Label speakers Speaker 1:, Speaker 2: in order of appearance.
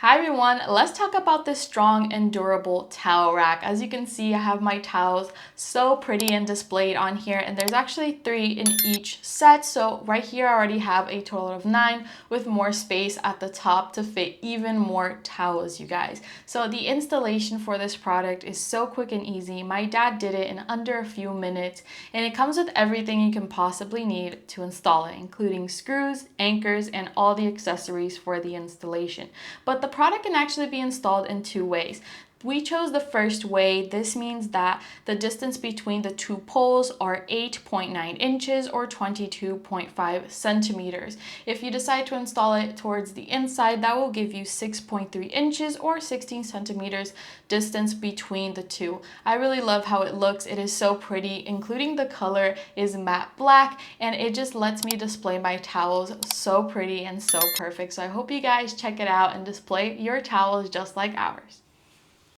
Speaker 1: Hi everyone, let's talk about this strong and durable towel rack. As you can see, I have my towels so pretty and displayed on here, and there's actually 3 in each set. So right here I already have a total of 9 with more space at the top to fit even more towels, you guys. So the installation for this product is so quick and easy. My dad did it in under a few minutes, and it comes with everything you can possibly need to install it, including screws, anchors, and all the accessories for the installation. But the product can actually be installed in 2 ways. We chose the first way. This means that the distance between the 2 poles are 8.9 inches or 22.5 centimeters. If you decide to install it towards the inside, that will give you 6.3 inches or 16 centimeters distance between the 2. I really love how it looks. It is so pretty, including the color is matte black, and it just lets me display my towels so pretty and so perfect. So I hope you guys check it out and display your towels just like ours.